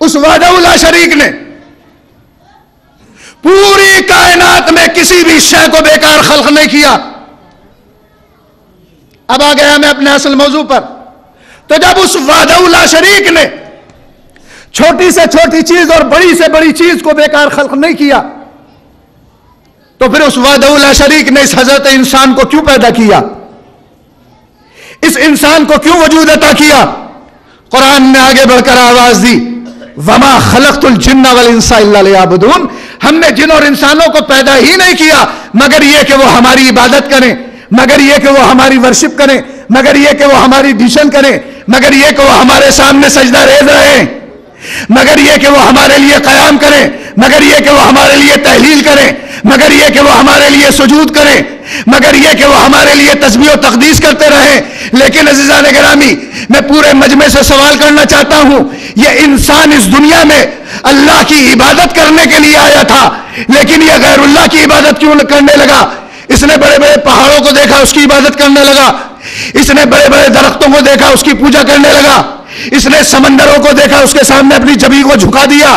اس وحدہ لا شریک نے پوری کائنات میں کسی بھی شے کو بیکار خلق نہیں کیا. اب آ گیا میں اپنے اصل موضوع پر. تو جب اس وحدہ لا شریک نے چھوٹی سے چھوٹی چیز اور بڑی سے بڑی چیز کو بیکار خلق نہیں کیا, تو پھر اس وحدہ لا شریک نے اس حضرت انسان کو کیوں پیدا کیا, اس انسان کو کیوں وجود عطا کیا؟ قرآن نے آگے بڑھ کر آواز دی, وما خلقت الجن والانس الا لیعبدون. ہم نے جن اور انسانوں کو پیدا ہی نہیں کیا مگر یہ کہ وہ ہماری عبادت کریں, مگر یہ کہ وہ ہماری ورشپ کریں, مگر یہ کہ وہ ہماری ڈیشن کریں, مگر یہ کہ وہ ہمارے سامنے سجدہ ریز رہیں, مگر یہ کہ وہ ہمارے لیے قیام کریں, مگر یہ کہ وہ ہمارے لیے تحلیل کریں, مگر یہ کہ وہ ہمارے لیے سجود کریں, مگر یہ کہ وہ ہمارے لیے تسبیح و تقدیس کرتے رہیں. لیکن عزیزان گرامی, میں پورے مجمع سے سوال کرنا چاہتا ہوں, یہ انسان اس دنیا میں اللہ کی عبادت کرنے کے لیے آیا تھا, لیکن یہ غیر اللہ کی عبادت کیوں کرنے لگا؟ اس نے بڑے بڑے پہاڑوں کو دیکھا, اس کی عبادت کرنے لگا. اس نے بڑے بڑے درختوں کو دیکھا, اس کی پوجا کرنے لگا. اس نے سمندروں کو دیکھا, اس کے سامنے اپنی جبین کو جھکا دیا.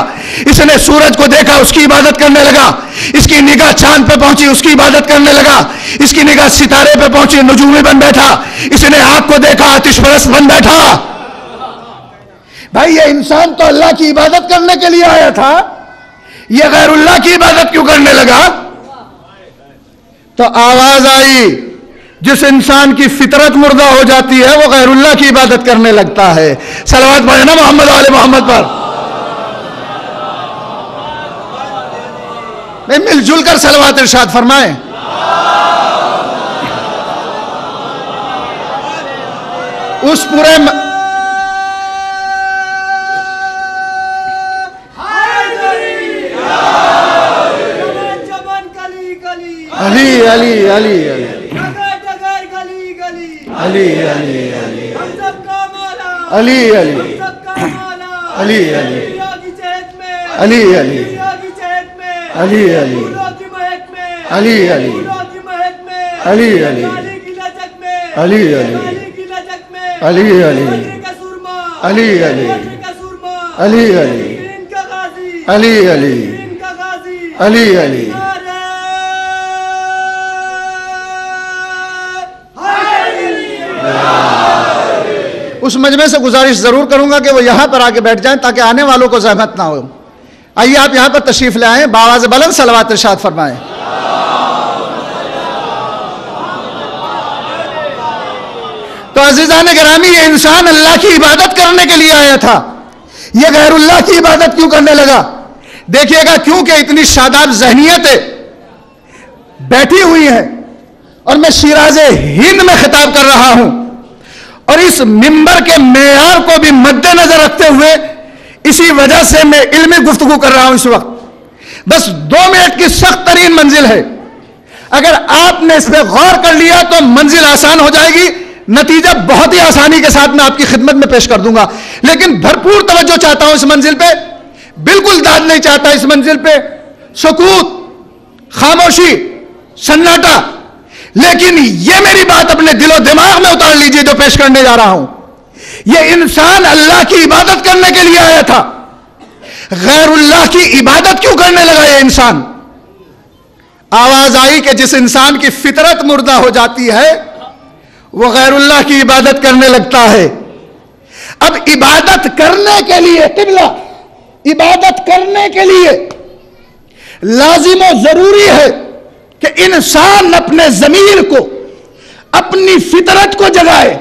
اس نے سورج کو دیکھا, اس کی عبادت کرنے لگا. اس کی نگاہ چاند پہ پہنچی, اس کی عبادت کرنے لگا. اس کی نگاہ ستارے پہ پہنچی, نجومی بن بیٹھا. اس نے آگ کو دیکھا, آتش پرست بن بیٹھا. بھائی یہ انسان تو اللہ کی عبادت کرنے کے لیے آیا تھا, یہ غیر اللہ کی عبادت کیوں کرنے لگا؟ تو آواز آئی, جس انسان کی فطرت مردہ ہو جاتی ہے وہ غیر اللہ کی عبادت کرنے لگتا ہے. صلوات پڑھیں نا محمد و آل محمد پر. مل جل کر صلوات ارشاد فرمائیں. اس پورے علی علی علی علی علی علی علی علی علی علی علی علی علی علی. اس مجمع سے گزارش ضرور کروں گا کہ وہ یہاں پر آ کے بیٹھ جائیں تاکہ آنے والوں کو زحمت نہ ہو. آئیے آپ یہاں پر تشریف لے آئیں, بآواز بلند صلوات ارشاد فرمائیں. تو عزیزان گرامی, یہ انسان اللہ کی عبادت کرنے کے لیے آیا تھا, یہ غیر اللہ کی عبادت کیوں کرنے لگا؟ دیکھیے گا, کیونکہ اتنی شاداب ذہنیتیں بیٹھی ہوئی ہیں, اور میں شیراز ہند میں خطاب کر رہا ہوں, اور اس منبر کے معیار کو بھی مد نظر رکھتے ہوئے اسی وجہ سے میں علمی گفتگو کر رہا ہوں اس وقت. بس 2 منٹ کی سخت ترین منزل ہے, اگر آپ نے اس پہ غور کر لیا تو منزل آسان ہو جائے گی, نتیجہ بہت ہی آسانی کے ساتھ میں آپ کی خدمت میں پیش کر دوں گا. لیکن بھرپور توجہ چاہتا ہوں اس منزل پہ, بالکل داد نہیں چاہتا اس منزل پہ, سکوت, خاموشی, سناٹا. لیکن یہ میری بات اپنے دل و دماغ میں اتار لیجئے جو پیش کرنے جا رہا ہوں. یہ انسان اللہ کی عبادت کرنے کے لیے آیا تھا, غیر اللہ کی عبادت کیوں کرنے لگا یہ انسان؟ آواز آئی کہ جس انسان کی فطرت مردہ ہو جاتی ہے وہ غیر اللہ کی عبادت کرنے لگتا ہے. اب عبادت کرنے کے لیے قبلہ, عبادت کرنے کے لیے لازم و ضروری ہے کہ انسان اپنے ضمیر کو, اپنی فطرت کو جگائے,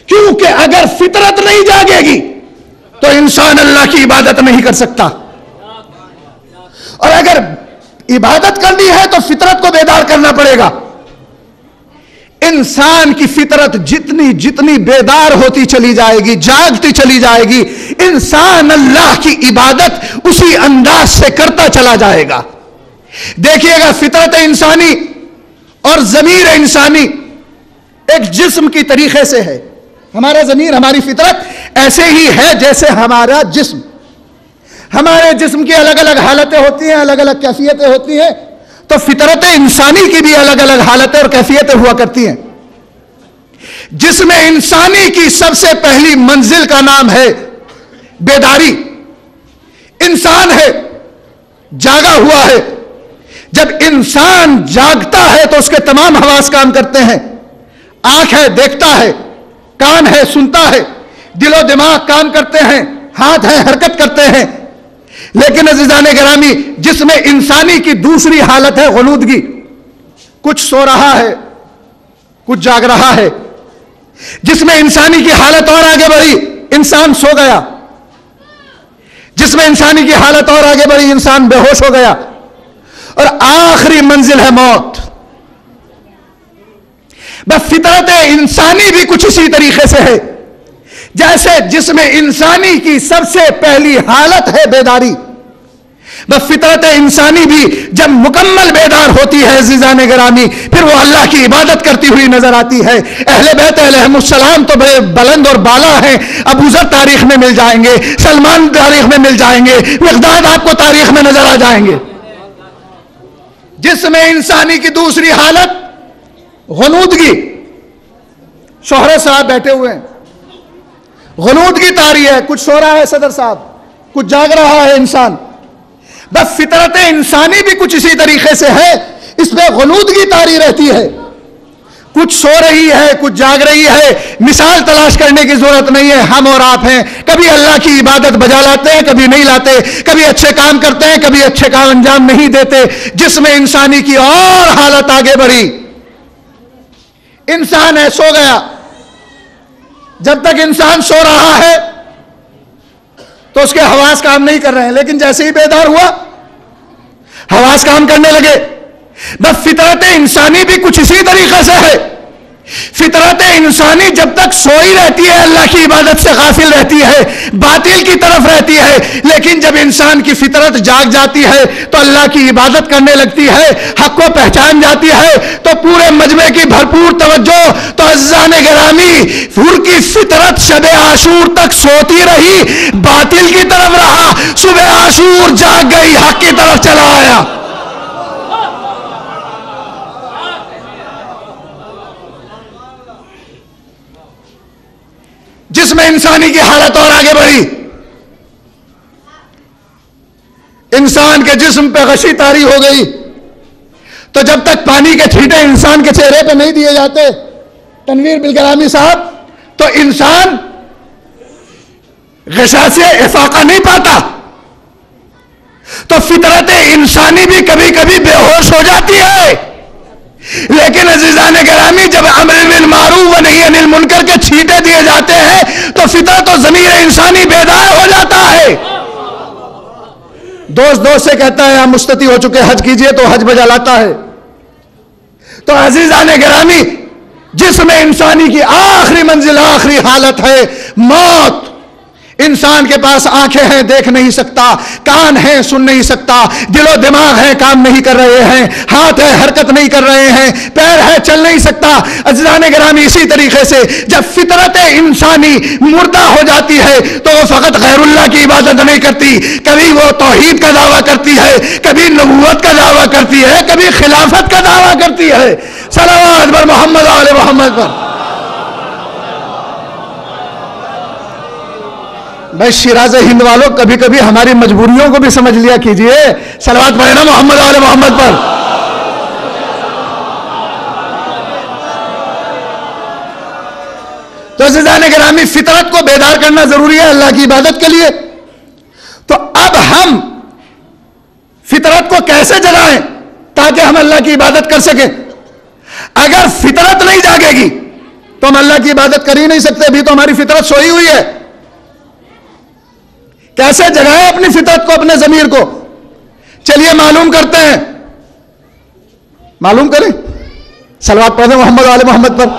کیونکہ اگر فطرت نہیں جاگے گی تو انسان اللہ کی عبادت نہیں کر سکتا, اور اگر عبادت کرنی ہے تو فطرت کو بیدار کرنا پڑے گا. انسان کی فطرت جتنی جتنی بیدار ہوتی چلی جائے گی, جاگتی چلی جائے گی, انسان اللہ کی عبادت اسی انداز سے کرتا چلا جائے گا. دیکھیے گا, فطرت انسانی اور ضمیر انسانی ایک جسم کی طریقے سے ہے. ہمارا ضمیر, ہماری فطرت ایسے ہی ہے جیسے ہمارا جسم. ہمارے جسم کی الگ الگ حالتیں ہوتی ہیں, الگ الگ کیفیتیں ہوتی ہیں, تو فطرت انسانی کی بھی الگ الگ حالتیں اور کیفیتیں ہوا کرتی ہیں. جسم انسانی کی سب سے پہلی منزل کا نام ہے بیداری. انسان ہے, جاگا ہوا ہے. جب انسان جاگتا ہے تو اس کے تمام حواس کام کرتے ہیں. آنکھ ہے, دیکھتا ہے. کان ہے, سنتا ہے. دل و دماغ کام کرتے ہیں. ہاتھ ہے, حرکت کرتے ہیں. لیکن عزیزان گرامی, جس میں انسانی کی دوسری حالت ہے غنودگی. کچھ سو رہا ہے, کچھ جاگ رہا ہے. جس میں انسانی کی حالت اور آگے بڑھی, انسان سو گیا. جس میں انسانی کی حالت اور آگے بڑھی, انسان بے ہوش ہو گیا. اور آخری منزل ہے موت. بس فطرت انسانی بھی کچھ اسی طریقے سے ہے. جیسے جس میں انسانی کی سب سے پہلی حالت ہے بیداری, بس فطرت انسانی بھی جب مکمل بیدار ہوتی ہے عزیزان گرامی, پھر وہ اللہ کی عبادت کرتی ہوئی نظر آتی ہے. اہل بیت علیہم السلام تو بڑے بلند اور بالا ہیں. ابو ذر تاریخ میں مل جائیں گے, سلمان تاریخ میں مل جائیں گے, مقداد آپ کو تاریخ میں نظر آ جائیں گے. جس میں انسانی کی دوسری حالت غنودگی. شوہر صاحب بیٹھے ہوئے ہیں, غنودگی طاری ہے. کچھ سو رہا ہے صدر صاحب, کچھ جاگ رہا ہے انسان. بس فطرت انسانی بھی کچھ اسی طریقے سے ہے. اس میں غنودگی طاری رہتی ہے. کچھ سو رہی ہے, کچھ جاگ رہی ہے. مثال تلاش کرنے کی ضرورت نہیں ہے. ہم اور آپ ہیں, کبھی اللہ کی عبادت بجا لاتے ہیں, کبھی نہیں لاتے. کبھی اچھے کام کرتے ہیں, کبھی اچھے کام انجام نہیں دیتے. جس میں انسانی کی اور حالت آگے بڑھی. انسان ہے, سو گیا. جب تک انسان سو رہا ہے تو اس کے حواس کام نہیں کر رہے ہیں, لیکن جیسے ہی بیدار ہوا حواس کام کرنے لگے. بس فطرت انسانی بھی کچھ اسی طریقے سے ہے. فطرت انسانی جب تک سوئی رہتی ہے, اللہ کی عبادت سے غافل رہتی ہے, باطل کی طرف رہتی ہے. لیکن جب انسان کی فطرت جاگ جاتی ہے تو اللہ کی عبادت کرنے لگتی ہے, حق کو پہچان جاتی ہے, تو پورے مجمع کی بھرپور توجہ. تو عزیزان گرامی, ان کی فطرت شب عاشور تک سوتی رہی, باطل کی طرف رہا. صبح عاشور جاگ گئی, حق کی طرف چلا آیا. جس میں انسانی کی حالت اور آگے بڑھی. انسان کے جسم پہ غشی طاری ہو گئی. تو جب تک پانی کے چھینٹے انسان کے چہرے پہ نہیں دیے جاتے, تنویر بالکرامی صاحب, تو انسان غشا سے افاقہ نہیں پاتا. تو فطرت انسانی بھی کبھی کبھی بے ہوش ہو جاتی ہے. لیکن عزیزان گرامی, جب امر بالمعروف و نہی عن المنکر کے چھینٹے دیے جاتے ہیں تو فطرت و ضمیر انسانی بیدار ہو جاتا ہے. دوست سے کہتا ہے آپ مستطیع ہو چکے, حج کیجئے, تو حج بجا لاتا ہے. تو عزیزان گرامی, جس میں انسانی کی آخری منزل, آخری حالت ہے موت. انسان کے پاس آنکھیں ہیں, دیکھ نہیں سکتا. کان ہیں, سن نہیں سکتا. دل و دماغ ہے, کام نہیں کر رہے ہیں. ہاتھ ہے, حرکت نہیں کر رہے ہیں. پیر ہے, چل نہیں سکتا. عزیزان گرامی, اسی طریقے سے جب فطرت انسانی مردہ ہو جاتی ہے تو وہ فقط غیر اللہ کی عبادت نہیں کرتی. کبھی وہ توحید کا دعویٰ کرتی ہے, کبھی نبوت کا دعویٰ کرتی ہے, کبھی خلافت کا دعویٰ کرتی ہے. صلوات بر محمد آل محمد پر. بھائی شیراز ہند والوں, کبھی کبھی ہماری مجبوریوں کو بھی سمجھ لیا کیجئے. صلوات پڑھنا محمد آل محمد پر. تو عزیزان گرامی, فطرت کو بیدار کرنا ضروری ہے اللہ کی عبادت کے لیے. تو اب ہم فطرت کو کیسے جگائیں تاکہ ہم اللہ کی عبادت کر سکیں؟ اگر فطرت نہیں جاگے گی تو ہم اللہ کی عبادت کر ہی نہیں سکتے. بھی تو ہماری فطرت سوئی ہوئی ہے. کیسے جگائیں اپنی فطرت کو, اپنے ضمیر کو؟ چلیے معلوم کرتے ہیں. معلوم کریں. صلوات پڑھیں محمد آل محمد پر.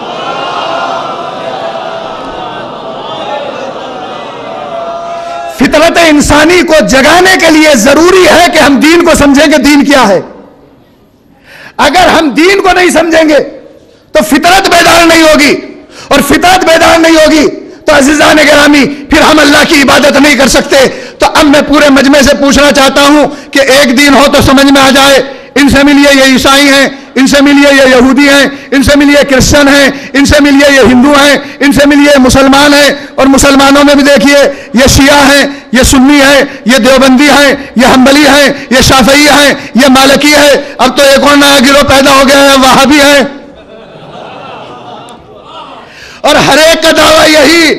فطرت انسانی کو جگانے کے لیے ضروری ہے کہ ہم دین کو سمجھیں کہ دین کیا ہے. اگر ہم دین کو نہیں سمجھیں گے تو فطرت بیدار نہیں ہوگی, اور فطرت بیدار نہیں ہوگی تو عزیزان گرامی پھر ہم اللہ کی عبادت نہیں کر سکتے. تو اب میں پورے مجمع سے پوچھنا چاہتا ہوں کہ ایک دین ہو تو سمجھ میں آ جائے, ان سے ملیے یہ عیسائی ہیں، ان سے ملیے یہ یہودی ہیں، ان سے ملیے کرسچن ہیں، ان سے ملیے یہ ہندو ہیں، ان سے ملیے یہ مسلمان ہیں، اور مسلمانوں میں بھی دیکھیے یہ شیعہ ہیں، یہ سنی ہیں، یہ دیوبندی ہیں، یہ حنبلی ہیں، یہ شافعی ہیں، یہ مالکی ہے، اب تو ایک اور نیا گروہ پیدا ہو گیا ہے، وہابی ہے۔ اور ہر ایک کا دعویٰ یہی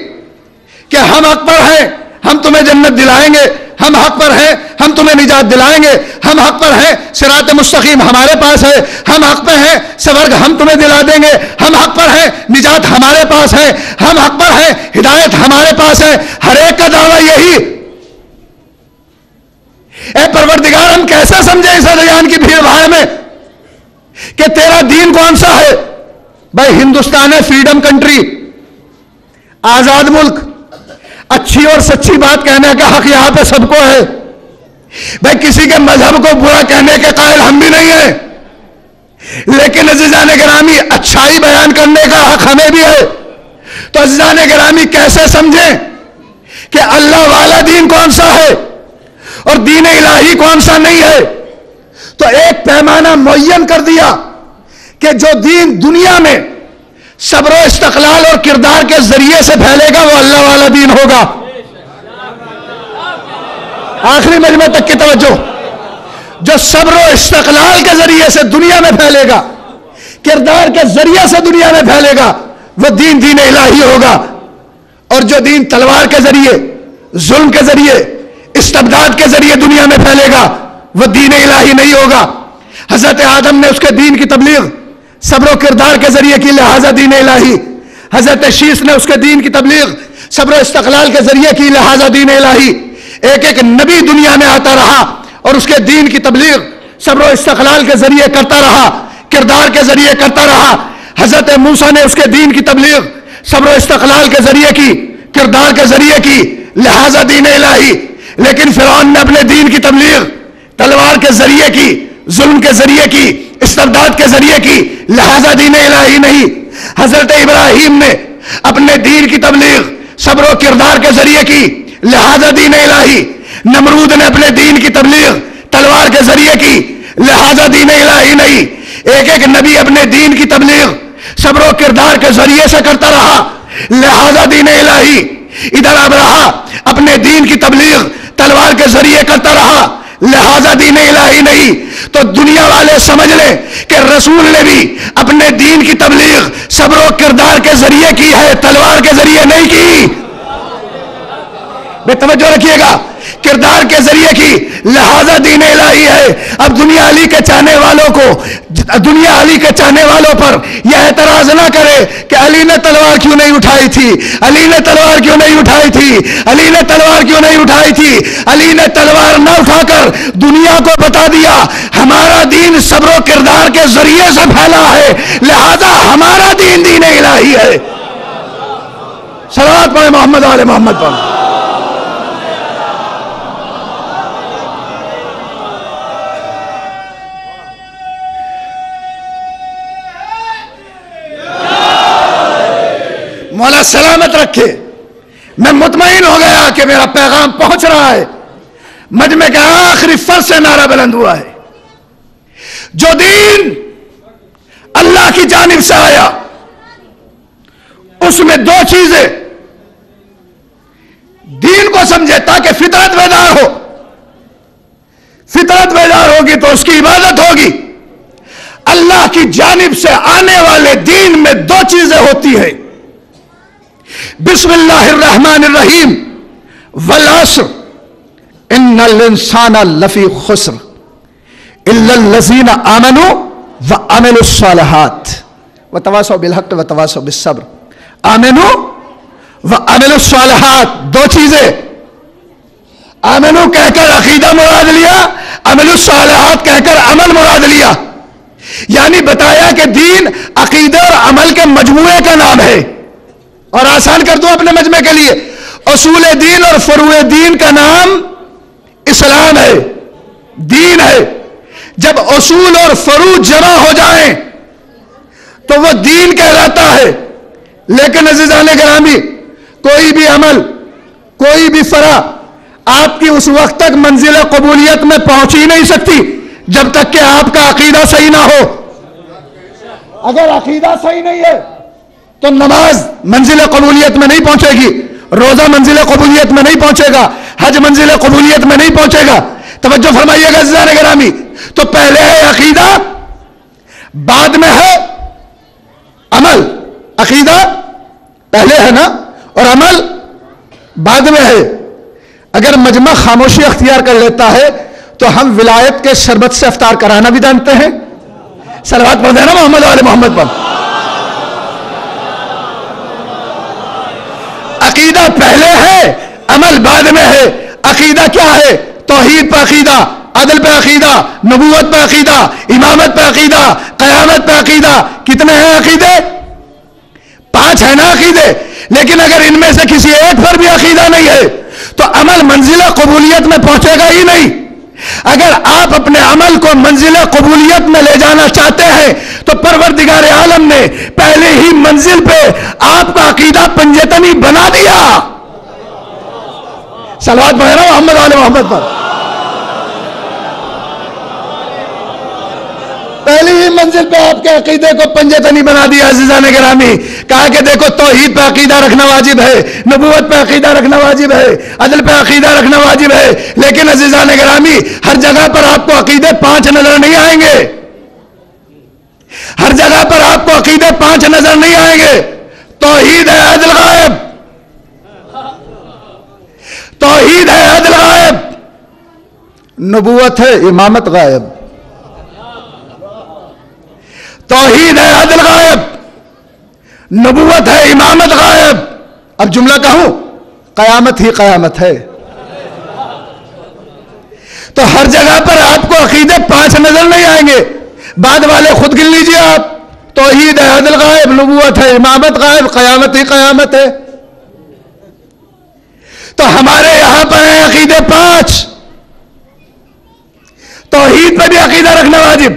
کہ ہم حق پر ہیں، ہم تمہیں جنت دلائیں گے، ہم حق پر ہیں، ہم تمہیں نجات دلائیں گے، ہم حق پر ہیں، صراط مستقیم ہمارے پاس ہے، ہم حق پر ہیں، سورگ ہم تمہیں دلا دیں گے، ہم حق پر ہیں، نجات ہمارے پاس ہے، ہم حق پر ہیں، ہدایت ہمارے پاس ہے۔ ہر ایک کا دعویٰ یہی۔ اے پروردگار، ہم کیسے سمجھیں اس ادیان کی بھیڑ بھاڑ میں کہ تیرا دین کون سا ہے؟ بھائی ہندوستان ہے فریڈم کنٹری، آزاد ملک، اچھی اور سچی بات کہنے کا حق یہاں پہ سب کو ہے۔ بھائی کسی کے مذہب کو برا کہنے کے قائل ہم بھی نہیں ہیں، لیکن عزیزان گرامی اچھائی بیان کرنے کا حق ہمیں بھی ہے۔ تو عزیزان گرامی کیسے سمجھیں کہ اللہ والا دین کون سا ہے اور دین الہی کون سا نہیں ہے؟ تو ایک پیمانہ معین کر دیا کہ جو دین دنیا میں صبر و استقلال اور کردار کے ذریعے سے پھیلے گا وہ اللہ والا دین ہوگا۔ آخری مجمع تک کی توجہ، جو صبر و استقلال کے ذریعے سے دنیا میں پھیلے گا، کردار کے ذریعے سے دنیا میں پھیلے گا، وہ دین دین الہی ہوگا۔ اور جو دین تلوار کے ذریعے، ظلم کے ذریعے، استبداد کے ذریعے دنیا میں پھیلے گا وہ دین الہی نہیں ہوگا۔ حضرت آدم نے اس کے دین کی تبلیغ صبر و کردار کے ذریعے کی، لہذا دین الہی۔ حضرت شیس نے اس کے دین کی تبلیغ صبر و استقلال کے ذریعے کی، لہذا دین الہی۔ ایک ایک نبی دنیا میں آتا رہا اور اس کے دین کی تبلیغ صبر و استقلال کے ذریعے کرتا رہا، کردار کے ذریعے کرتا رہا۔ حضرت موسیٰ نے اس کے دین کی تبلیغ صبر و استقلال کے ذریعے کی، کردار کے ذریعے کی، لہذا دین الہی۔ لیکن فرعون نے اپنے دین کی تبلیغ تلوار کے ذریعے کی، ظلم کے ذریعے کی، استبداد کے ذریعے کی، لہذا دین الہی نہیں۔ حضرت ابراہیم نے اپنے دین کی تبلیغ صبر و کردار کے ذریعے کی، لہذا دین الہی۔ نمرود نے اپنے دین کی تبلیغ تلوار کے ذریعے کی، لہذا دین الہی نہیں۔ ایک ایک نبی اپنے دین کی تبلیغ صبر و کردار کے ذریعے سے کرتا رہا، لہذا دین الہی۔ ادھر ابراہیم اپنے دین کی تبلیغ تلوار کے ذریعے کرتا رہا، لہذا دین الہی نہیں۔ تو دنیا والے سمجھ لیں کہ رسول نے بھی اپنے دین کی تبلیغ صبر و کردار کے ذریعے کی ہے، تلوار کے ذریعے نہیں کی۔ بے توجہ رکھیے گا، کردار کے ذریعے کی، لہذا دین الہی ہے۔ اب دنیا علی کے چاہنے والوں کو، دنیا علی کے چاہنے والوں پر یہ اعتراض نہ کرے کہ علی نے تلوار کیوں نہیں اٹھائی تھی، علی نے تلوار کیوں نہیں اٹھائی تھی، علی نے تلوار کیوں نہیں اٹھائی تھی۔ علی نے تلوار نہ اٹھا کر دنیا کو بتا دیا ہمارا دین صبر و کردار کے ذریعے سے پھیلا ہے، لہذا ہمارا دین دین الہی ہے۔ صلوات پڑھیں محمد آل محمد پر۔ مولا سلامت رکھے۔ میں مطمئن ہو گیا کہ میرا پیغام پہنچ رہا ہے۔ مجمع کے آخری فرض سے نعرہ بلند ہوا ہے، جو دین اللہ کی جانب سے آیا اس میں دو چیزیں، دین کو سمجھے تاکہ فطرت بیدار ہو، فطرت بیدار ہوگی تو اس کی عبادت ہوگی۔ اللہ کی جانب سے آنے والے دین میں دو چیزیں ہوتی ہیں، بسم اللہ الرحمن الرحیم، والعصر ان الانسان لفی خسر الا الذین آمنوا وعملوا الصالحات وتواصوا بالحق وتواصوا بالصبر۔ آمنوا وعملوا الصالحات، دو چیزیں، آمنوا کہہ کر عقیدہ مراد لیا، عمل الصالحات کہہ کر عمل مراد لیا۔ یعنی بتایا کہ دین عقیدہ اور عمل کے مجموعے کا نام ہے۔ اور آسان کر دوں اپنے مجمع کے لیے، اصول دین اور فروع دین کا نام اسلام ہے، دین ہے۔ جب اصول اور فروع جمع ہو جائیں تو وہ دین کہلاتا ہے۔ لیکن عزیزان گرامی، کوئی بھی عمل، کوئی بھی فرع آپ کی اس وقت تک منزل قبولیت میں پہنچ ہی نہیں سکتی جب تک کہ آپ کا عقیدہ صحیح نہ ہو. اگر عقیدہ صحیح نہیں ہے تو نماز منزل قبولیت میں نہیں پہنچے گی, روزہ منزل قبولیت میں نہیں پہنچے گا, حج منزل قبولیت میں نہیں پہنچے گا. توجہ فرمائیے گا عزیزان گرامی. تو پہلے ہے عقیدہ, بعد میں ہے عمل. عقیدہ پہلے ہے نا, اور عمل بعد میں ہے. اگر مجمع خاموشی اختیار کر لیتا ہے تو ہم ولایت کے شربت سے افطار کرانا بھی جانتے ہیں. صلوات پڑھ دینا محمد والے محمد پر. عقیدہ پہلے ہے, عمل بعد میں ہے. عقیدہ کیا ہے؟ توحید پہ عقیدہ, عدل پہ عقیدہ, نبوت پہ عقیدہ, امامت پہ عقیدہ, قیامت پہ عقیدہ. کتنے ہیں عقیدے؟ 5 ہے نا عقیدے. لیکن اگر ان میں سے کسی ایک پر بھی عقیدہ نہیں ہے تو عمل منزل قبولیت میں پہنچے گا ہی نہیں. اگر آپ اپنے عمل کو منزل قبولیت میں لے جانا چاہتے ہیں تو پروردگار عالم نے پہلے ہی منزل پہ آپ کا عقیدہ پنجتنی بنا دیا. صلوات پڑھ رہا ہوں محمد والے محمد پر. پہلی ہی منزل پہ آپ کے عقیدے کو پنجتنی بنا دیا. عزیزان گرامی, کہا کہ دیکھو توحید پہ عقیدہ رکھنا واجب ہے, نبوت پہ عقیدہ رکھنا واجب ہے, عدل پہ عقیدہ رکھنا واجب ہے. لیکن عزیزان گرامی, ہر جگہ پر آپ کو عقیدے 5 نظر نہیں آئیں گے. ہر جگہ پر آپ کو عقیدے 5 نظر نہیں آئیں گے. توحید ہے عدل غائب, توحید ہے عدل غائب, نبوت ہے امامت غائب. توحید ہے عدل غائب, نبوت ہے امامت غائب. اب جملہ کہوں, قیامت ہی قیامت ہے. تو ہر جگہ پر آپ کو عقیدے 5 نظر نہیں آئیں گے. بعد والے خود گن لیجئے آپ. توحید ہے عدل غائب, نبوت ہے امامت غائب, قیامت ہی قیامت ہے. تو ہمارے یہاں پر ہیں عقیدے 5. توحید پہ بھی عقیدہ رکھنا واجب,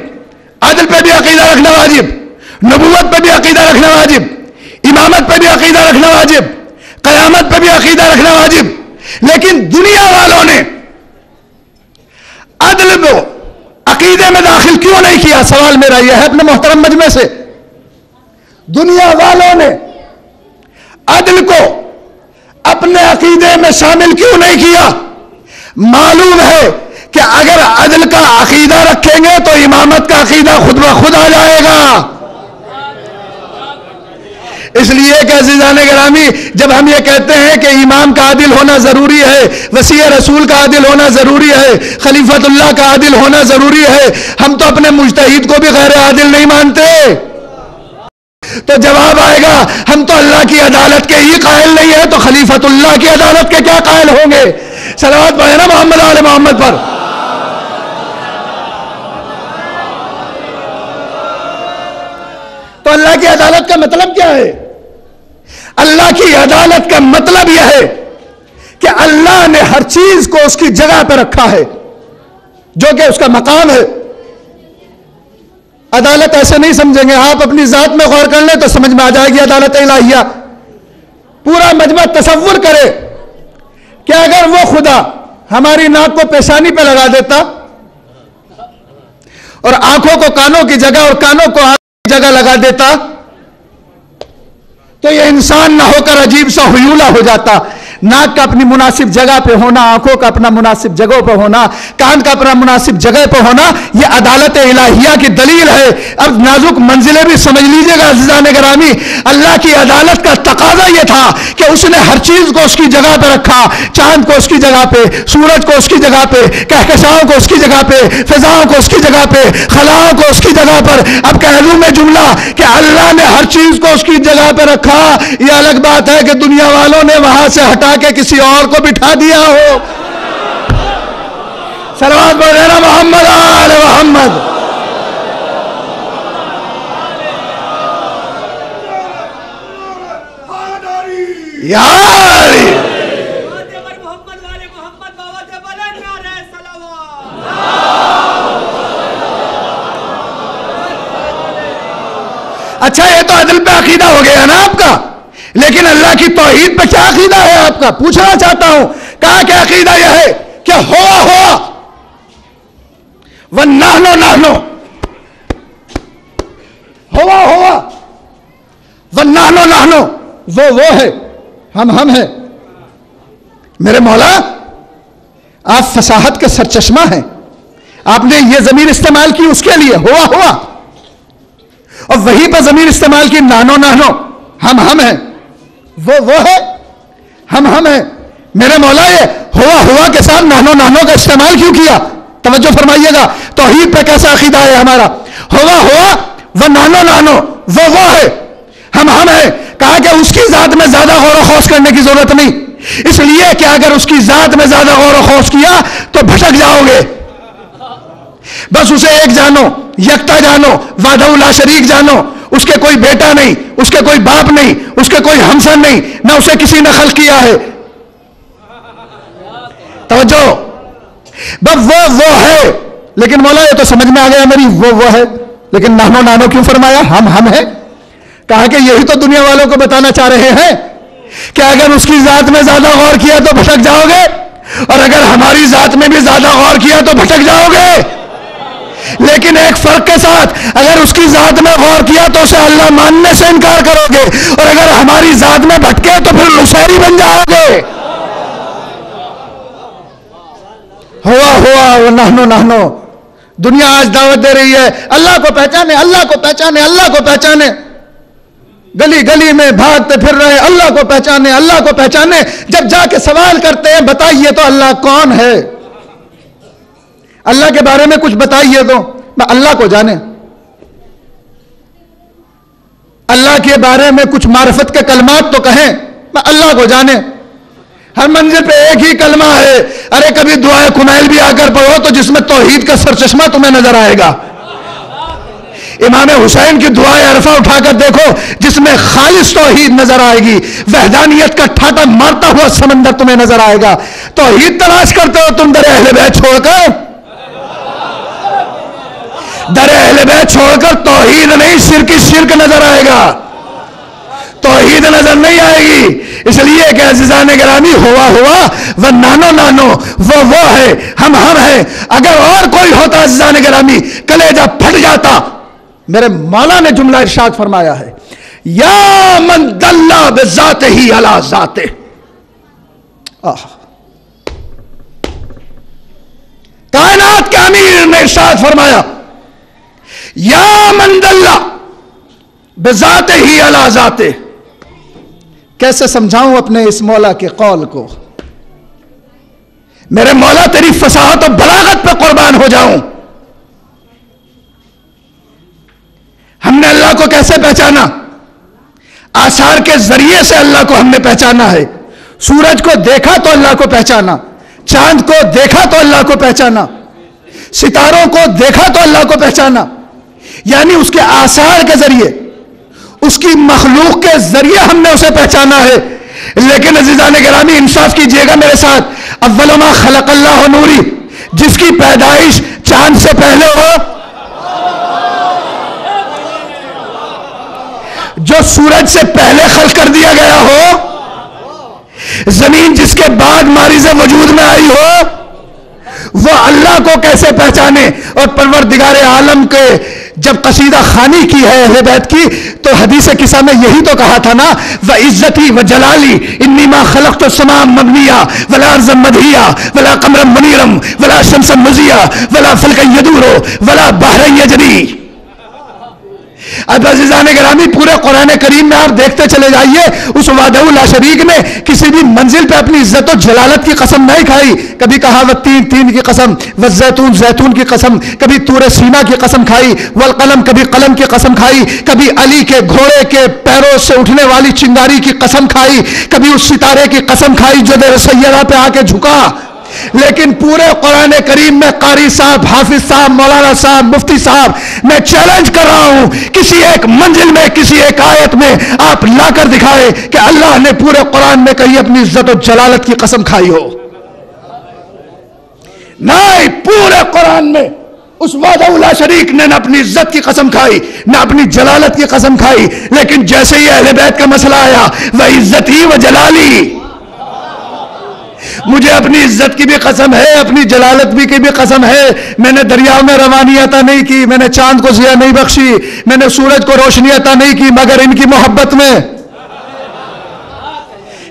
عدل پہ بھی عقیدہ رکھنا واجب, نبوت پہ بھی عقیدہ رکھنا واجب, امامت پہ بھی عقیدہ رکھنا واجب, قیامت پہ بھی عقیدہ رکھنا واجب. لیکن دنیا والوں نے عدل کو عقیدے میں داخل کیوں نہیں کیا؟ سوال میرا یہ ہے اپنے محترم مجمع سے. دنیا والوں نے عدل کو اپنے عقیدے میں شامل کیوں نہیں کیا؟ معلوم ہے کہ اگر عدل کا عقیدہ رکھیں گے تو امامت کا عقیدہ خود بخود آ جائے گا. اس لیے کہ عزیزان گرامی, جب ہم یہ کہتے ہیں کہ امام کا عادل ہونا ضروری ہے, وصی رسول کا عادل ہونا ضروری ہے, خلیفۃ اللہ کا عادل ہونا ضروری ہے, ہم تو اپنے مجتہد کو بھی غیر عادل نہیں مانتے. تو جواب آئے گا, ہم تو اللہ کی عدالت کے ہی قائل نہیں ہیں, تو خلیفۃ اللہ کی عدالت کے کیا قائل ہوں گے؟ صلوات پڑھیں نا محمد علیہ محمد پر. تو اللہ کی عدالت کا مطلب کیا ہے؟ اللہ کی عدالت کا مطلب یہ ہے کہ اللہ نے ہر چیز کو اس کی جگہ پہ رکھا ہے جو کہ اس کا مقام ہے. عدالت ایسے نہیں سمجھیں گے, آپ اپنی ذات میں غور کر لیں تو سمجھ میں آ جائے گی عدالت الہیہ. پورا مجمع تصور کرے کہ اگر وہ خدا ہماری ناک کو پیشانی پہ لگا دیتا اور آنکھوں کو کانوں کی جگہ اور کانوں کو آنکھوں کی جگہ لگا دیتا تو یہ انسان نہ ہو کر عجیب سا ہیولہ ہو جاتا. ناک کا اپنی مناسب جگہ پہ ہونا, آنکھوں کا اپنا مناسب جگہ پہ ہونا, کان کا اپنا مناسب جگہ پہ ہونا, یہ عدالت الہیہ کی دلیل ہے. اب نازک منزلیں بھی سمجھ لیجئے گا عزیزان گرامی. اللہ کی عدالت کا تقاضا یہ تھا کہ اس نے ہر چیز کو اس کی جگہ پہ رکھا. چاند کو اس کی جگہ پہ, سورج کو اس کی جگہ پہ, کہکشاؤں کو اس کی جگہ پہ, فضاؤں کو اس کی جگہ پہ, خلاؤں کو اس کی جگہ پر. اب کہہ دوں میں جملہ کہ اللہ نے ہر چیز کو اس کی جگہ پہ رکھا, یہ الگ بات ہے کہ دنیا والوں نے وہاں سے ہٹا کہ کسی اور کو بٹھا دیا ہو. صلوات پڑھ رہے نا محمد آل محمد. اچھا یہ تو عدل پہ عقیدہ ہو گیا نا آپ کا, لیکن اللہ کی توحید پہ کیا عقیدہ ہے آپ کا؟ پوچھنا چاہتا ہوں. کہا کہ عقیدہ یہ ہے کہ ہوا وَنَحْنُ نَحْنُ ہوا وَنَحْنُ نَحْنُ وہ ہے، ہم ہیں۔ میرے مولا آپ فصاحت کے سرچشمہ ہیں، آپ نے یہ ضمیر استعمال کی اس کے لیے ہوا، اور وہیں پر ضمیر استعمال کی نانو ہم ہیں، وہ ہے، ہم ہیں۔ میرے مولا یہ ہوا کے ساتھ نانو کا استعمال کیوں کیا؟ توجہ فرمائیے گا، توحید پہ کیسا عقیدہ ہے ہمارا۔ ہوا وہ نانو وہ ہے، ہم ہیں۔ کہا کہ اس کی ذات میں زیادہ غور و خوض کرنے کی ضرورت نہیں، اس لیے کہ اگر اس کی ذات میں زیادہ غور و خوض کیا تو بھٹک جاؤ گے۔ بس اسے ایک جانو، یکتا جانو، وحدہ لا شریک جانو، اس کے کوئی بیٹا نہیں، اس کے کوئی باپ نہیں، اس کے کوئی ہمسن نہیں، نہ اسے کسی نے خلق کیا ہے۔ توجہ، بس وہ ہے۔ لیکن مولا یہ تو سمجھ میں آ گیا میری، وہ ہے، لیکن نانو کیوں فرمایا؟ ہم ہیں۔ کہا کہ یہی تو دنیا والوں کو بتانا چاہ رہے ہیں کہ اگر اس کی ذات میں زیادہ غور کیا تو بھٹک جاؤ گے، اور اگر ہماری ذات میں بھی زیادہ غور کیا تو بھٹک جاؤ گے، لیکن ایک فرق کے ساتھ، اگر اس کی ذات میں غور کیا تو اسے اللہ ماننے سے انکار کرو گے، اور اگر ہماری ذات میں بھٹکے تو پھر لسیری بن جاؤ گے۔ ہوا نحنو دنیا آج دعوت دے رہی ہے اللہ کو پہچانے، اللہ کو پہچانے، اللہ کو پہچانے، گلی گلی میں بھاگتے پھر رہے اللہ کو پہچانے، اللہ کو پہچانے۔ جب جا کے سوال کرتے ہیں بتائیے تو اللہ کون ہے، اللہ کے بارے میں کچھ بتائیے تو اللہ کو جانے، اللہ کے بارے میں کچھ معرفت کے کلمات تو کہیں، اللہ کو جانے۔ ہر منزل پہ ایک ہی کلمہ ہے، ارے کبھی دعائے کنائل بھی آ کر پڑھو تو جس میں توحید کا سرچشمہ تمہیں نظر آئے گا۔ امام حسین کی دعائے عرفہ اٹھا کر دیکھو جس میں خالص توحید نظر آئے گی، وحدانیت کا ٹھاٹا مارتا ہوا سمندر تمہیں نظر آئے گا۔ توحید تلاش کرتے ہو تم در اہل بیت چھوڑ کر، در اہل بیت چھوڑ کر توحید نہیں شرک نظر آئے گا، توحید نظر نہیں آئے گی۔ اس لیے کہ عزیزان گرامی ہوا وہ نانو وہ ہے، ہم ہیں۔ اگر اور کوئی ہوتا عزیزان گرامی کلیجہ پھٹ جاتا۔ میرے مولا نے جملہ ارشاد فرمایا ہے، یا من دل بذاتہ علی ذاتہ، کائنات کے امیر نے ارشاد فرمایا، یا من دل بذاتہ علی ذاتہ۔ کیسے سمجھاؤں اپنے اس مولا کے قول کو؟ میرے مولا تیری فصاحت و بلاغت پہ قربان ہو جاؤں۔ ہم نے اللہ کو کیسے پہچانا؟ آثار کے ذریعے سے اللہ کو ہم نے پہچانا ہے۔ سورج کو دیکھا تو اللہ کو پہچانا، چاند کو دیکھا تو اللہ کو پہچانا، ستاروں کو دیکھا تو اللہ کو پہچانا، یعنی اس کے آثار کے ذریعے، اس کی مخلوق کے ذریعے ہم نے اسے پہچانا ہے۔ لیکن عزیزان گرامی انصاف کیجئے گا میرے ساتھ، اول ما خلق اللہ نوری، جس کی پیدائش چاند سے پہلے ہو، جو سورج سے پہلے خلق کر دیا گیا ہو، زمین جس کے بعد ماریز وجود میں آئی ہو، وہ اللہ کو کیسے پہچانے؟ اور پروردگار عالم کے جب قصیدہ خوانی کی ہے اہل بیت کی تو حدیث قصہ میں یہی تو کہا تھا نا، وَعِزَّتِي وَجَلَالِي إِنِّي مَا خَلَقْتُ السَّمَاءَ مَبْنِيًّا وَلَا أَرْضًا مَدْحِيًّا وَلَا قَمَرًا مُنِيرًا وَلَا شَمْسًا مُضِيًّا وَلَا فَلْكًا يَدُورُ وَلَا بَحْرًا يَجْرِي۔ اب عزیزان گرامی پورے قرآن کریم میں آپ دیکھتے چلے جائیے، اس وحدہ لا شریک نے کسی بھی منزل پہ اپنی عزت و جلالت کی قسم نہیں کھائی۔ کبھی کہا والتین کی قسم، والزیتون زیتون کی قسم، کبھی طور سینا کی قسم کھائی، والقلم کبھی قلم کی قسم کھائی، کبھی علی کے گھوڑے کے پیروں سے اٹھنے والی چنگاری کی قسم کھائی، کبھی اس ستارے کی قسم کھائی جو دیر سیدہ پہ آ کے جھکا۔ لیکن پورے قرآن کریم میں قاری صاحب، حافظ صاحب، مولانا صاحب، مفتی صاحب، میں چیلنج کر رہا ہوں، کسی ایک منزل میں، کسی ایک آیت میں آپ لا کر دکھائے کہ اللہ نے پورے قرآن میں کہیں اپنی عزت و جلالت کی قسم کھائی ہو۔ نہیں، پورے قرآن میں اس وحدہ لا شریک نے نہ اپنی عزت کی قسم کھائی نہ اپنی جلالت کی قسم کھائی۔ لیکن جیسے ہی اہل بیت کا مسئلہ آیا، وَعِزَّتِي وَجَلَالِي، مجھے اپنی عزت کی بھی قسم ہے، اپنی جلالت بھی کی بھی قسم ہے، میں نے دریاؤں میں روانی عطا نہیں کی، میں نے چاند کو ضیاء نہیں بخشی، میں نے سورج کو روشنی عطا نہیں کی، مگر ان کی محبت میں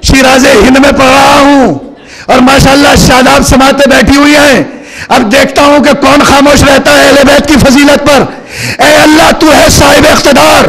شیراز ہند میں پڑھ رہا ہوں اور ماشاءاللہ شاداب سماعتیں بیٹھی ہوئی ہیں۔ اب دیکھتا ہوں کہ کون خاموش رہتا ہے اہل بیت کی فضیلت پر۔ اے اللہ تو ہے صاحب اقتدار،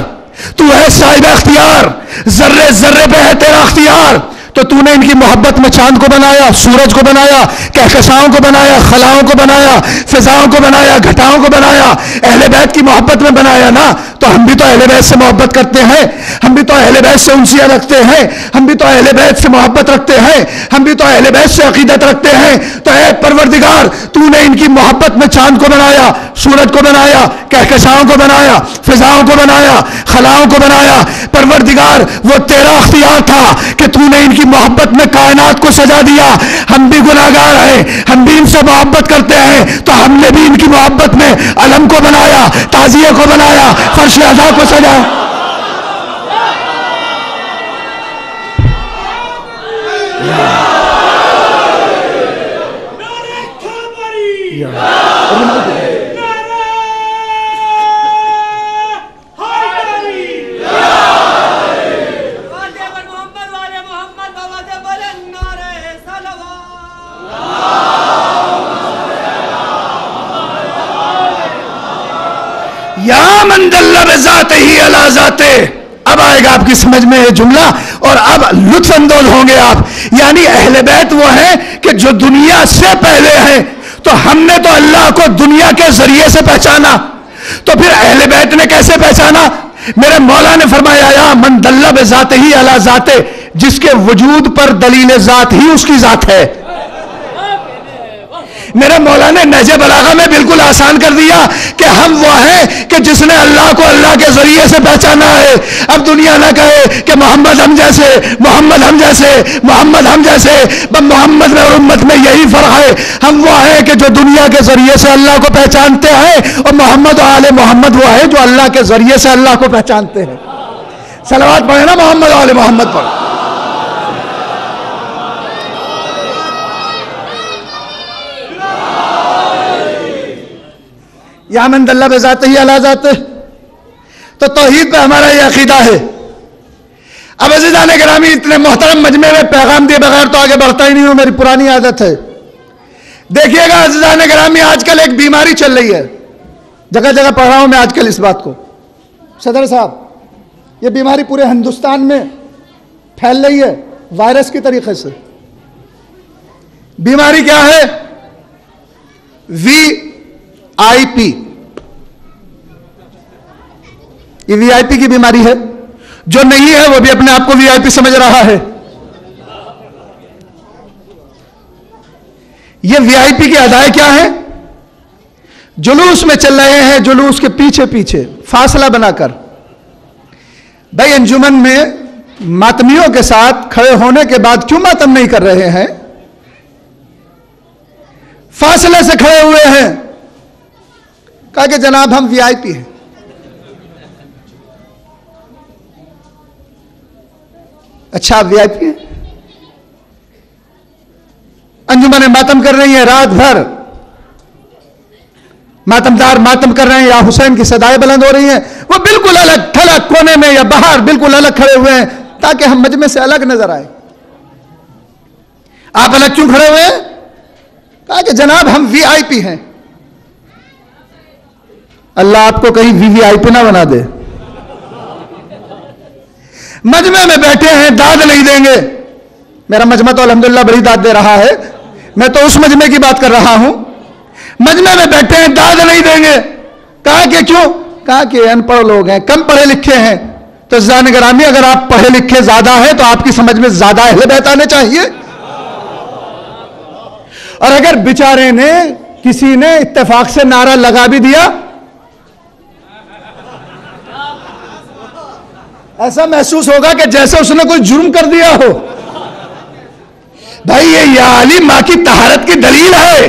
تو ہے صاحب اختیار، ذرے ذرے پہ ہے تیرا اختیار، تو تو نے ان کی محبت میں چاند کو بنایا، سورج کو بنایا، کہکشاؤں کو بنایا، خلاؤں کو بنایا، فضاؤں کو بنایا، گھٹاؤں کو بنایا، اہل بیت کی محبت میں بنایا نا۔ تو ہم بھی تو اہل بیت سے محبت کرتے ہیں، ہم بھی تو اہل بیت سے انسیت رکھتے ہیں، ہم بھی تو اہل بیت سے محبت رکھتے ہیں، ہم بھی تو اہل بیت سے عقیدت رکھتے ہیں۔ تو اے پروردگار تو نے ان کی محبت میں چاند کو بنایا، سورج کو بنایا، کہکشاؤں کو بنایا، فضاؤں کو بنایا، خلاؤں کو بنایا۔ پروردگار وہ تیرا اختیار تھا کہ تو نے ان کی محبت میں کائنات کو سجا دیا۔ ہم بھی گناہگار ہیں، ہم بھی ان سے محبت کرتے ہیں، تو ہم نے بھی ان کی محبت میں علم کو بنایا، تعزیے کو بنایا، فرش اعضاء کو سجایا۔ یا من دل بذاتہ علی ذاتہ۔ اب آئے گا آپ کی سمجھ میں یہ جملہ اور اب لطف اندوز ہوں گے آپ۔ یعنی اہل بیت وہ ہیں کہ جو دنیا سے پہلے ہیں، تو ہم نے تو اللہ کو دنیا کے ذریعے سے پہچانا، تو پھر اہل بیت نے کیسے پہچانا؟ میرے مولا نے فرمایا یا من دل بذاتہ علی ذاتہ، جس کے وجود پر دلیل ذات ہی اس کی ذات ہے۔ میرے مولا نے نہج بلاغہ میں بالکل آسان کر دیا کہ ہم وہ ہیں کہ جس نے اللہ کو اللہ کے ذریعے سے پہچانا ہے۔ اب دنیا نہ کہے کہ محمد ہم جیسے، محمد ہم جیسے، محمد ہم جیسے، محمد میں اور امت میں یہی فرق ہے۔ ہم وہ ہیں کہ جو دنیا کے ذریعے سے اللہ کو پہچانتے ہیں، اور محمد و آل محمد وہ ہے جو اللہ کے ذریعے سے اللہ کو پہچانتے ہیں۔ صلوات پڑھیں نا محمد و آل محمد پر۔ یا من دل بذاتہ علی ذاتہ، تو توحید پہ ہمارا یہ عقیدہ ہے۔ اب عزیزان گرامی، اتنے محترم مجمع میں پیغام دیے بغیر تو آگے بڑھتا ہی نہیں ہوں، میری پرانی عادت ہے۔ دیکھیے گا عزیزان گرامی، آج کل ایک بیماری چل رہی ہے، جگہ جگہ پڑھ رہا ہوں میں آج کل اس بات کو۔ صدر صاحب، یہ بیماری پورے ہندوستان میں پھیل رہی ہے وائرس کی طریقے سے۔ بیماری کیا ہے؟ VIP، یہ VIP کی بیماری ہے۔ جو نہیں ہے وہ بھی اپنے آپ کو VIP سمجھ رہا ہے۔ یہ VIP کی ادائیں کیا ہیں؟ جلوس میں چل رہے ہیں، جلوس کے پیچھے پیچھے فاصلہ بنا کر۔ بھائی انجمن میں ماتمیوں کے ساتھ کھڑے ہونے کے بعد کیوں ماتم نہیں کر رہے ہیں؟ فاصلے سے کھڑے ہوئے ہیں، کہا کہ جناب ہم VIP ہیں۔ اچھا آپ VIP ہیں؟ انجمنیں ماتم کر رہی ہیں، رات بھر ماتمدار ماتم کر رہے ہیں، یا حسین کی صدائیں بلند ہو رہی ہیں، وہ بالکل الگ تھلگ کونے میں یا باہر بالکل الگ کھڑے ہوئے ہیں تاکہ ہم مجمع سے الگ نظر آئے۔ آپ الگ کیوں کھڑے ہوئے ہیں؟ کہا کہ جناب ہم VIP ہیں۔ اللہ آپ کو کہیں VIP نہ بنا دے۔ مجمع میں بیٹھے ہیں، داد نہیں دیں گے۔ میرا مجمع تو الحمدللہ بڑی داد دے رہا ہے، میں تو اس مجمع کی بات کر رہا ہوں۔ مجمع میں بیٹھے ہیں، داد نہیں دیں گے۔ کہا کہ کیوں؟ کہا کہ ان پڑھ لوگ ہیں، کم پڑھے لکھے ہیں۔ تو عزیزان گرامی، اگر آپ پڑھے لکھے زیادہ ہیں تو آپ کی سمجھ میں زیادہ اہل بیت آنے چاہیے۔ اور اگر بیچارے نے کسی نے اتفاق سے نعرہ لگا بھی دیا، ایسا محسوس ہوگا کہ جیسے اس نے کوئی جرم کر دیا ہو۔ بھائی یہ یا علی ماں کی طہارت کی دلیل ہے۔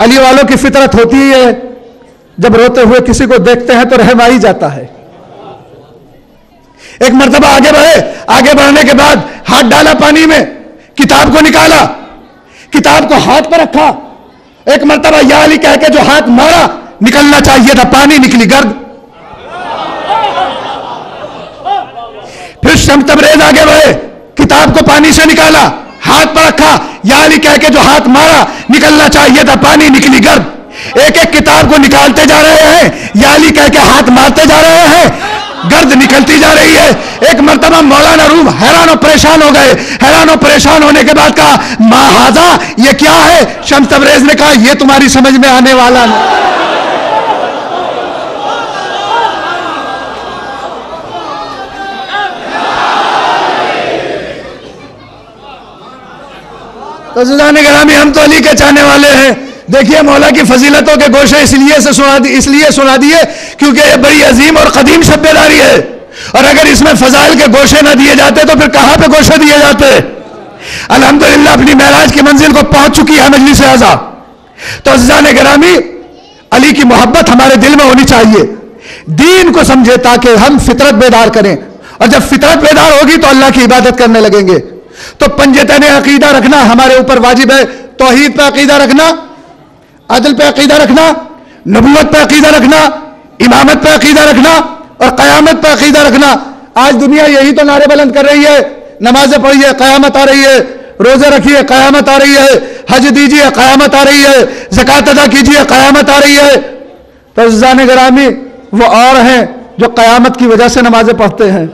علی والوں کی فطرت ہوتی ہے جب روتے ہوئے کسی کو دیکھتے ہیں تو رحم آ ہی جاتا ہے. ایک مرتبہ آگے بڑھے, آگے بڑھنے کے بعد ہاتھ ڈالا پانی میں, کتاب کو نکالا, کتاب کو ہاتھ پر رکھا, ایک مرتبہ یا علی کہہ کے جو ہاتھ مارا, نکلنا چاہیے تھا, پانی نکلی گرد. پھر شمس تبریز آگے بڑھے, کتاب کو پانی سے نکالا, ہاتھ پر رکھا, یا علی کہہ کے جو ہاتھ مارا, نکلنا چاہیے تھا, پانی نکلی گرد. ایک ایک کتاب کو نکالتے جا رہے ہیں, یا علی کہہ کے ہاتھ مارتے جا رہے ہیں, گرد نکلتی جا رہی ہے. ایک مرتبہ مولانا روم حیران و پریشان ہو گئے. حیران و پریشان ہونے کے بعد کہا ما ھذا, یہ کیا ہے؟ شمس تبریز نے کہا یہ تمہاری سمجھ میں آنے والا نہیں. تو عزیزان گرامی, ہم تو علی کے چاہنے والے ہیں. دیکھیے مولا کی فضیلتوں کے گوشے اس لیے سنا دیے کیونکہ یہ بڑی عظیم اور قدیم شب داری ہے, اور اگر اس میں فضائل کے گوشے نہ دیے جاتے تو پھر کہاں پہ گوشے دیے جاتے؟ الحمدللہ اپنی معراج کی منزل کو پہنچ چکی ہے مجلس اعزا. تو عزیزان گرامی, علی کی محبت ہمارے دل میں ہونی چاہیے. دین کو سمجھے تاکہ ہم فطرت بیدار کریں, اور جب فطرت بیدار ہوگی تو اللہ کی عبادت کرنے لگیں گے. تو پنجتین عقیدہ رکھنا ہمارے اوپر واجب ہے. توحید پہ عقیدہ رکھنا, عدل پہ عقیدہ رکھنا, نبوت پہ عقیدہ رکھنا, امامت پہ عقیدہ رکھنا, اور قیامت پہ عقیدہ رکھنا. آج دنیا یہی تو نعرے بلند کر رہی ہے, نمازیں پڑھیے قیامت آ رہی ہے, روزے رکھیے قیامت آ رہی ہے, حج دیجیے قیامت آ رہی ہے, زکات ادا کیجیے قیامت آ رہی ہے. تو عزیزان گرامی, وہ اور ہیں جو قیامت کی وجہ سے نمازیں پڑھتے ہیں,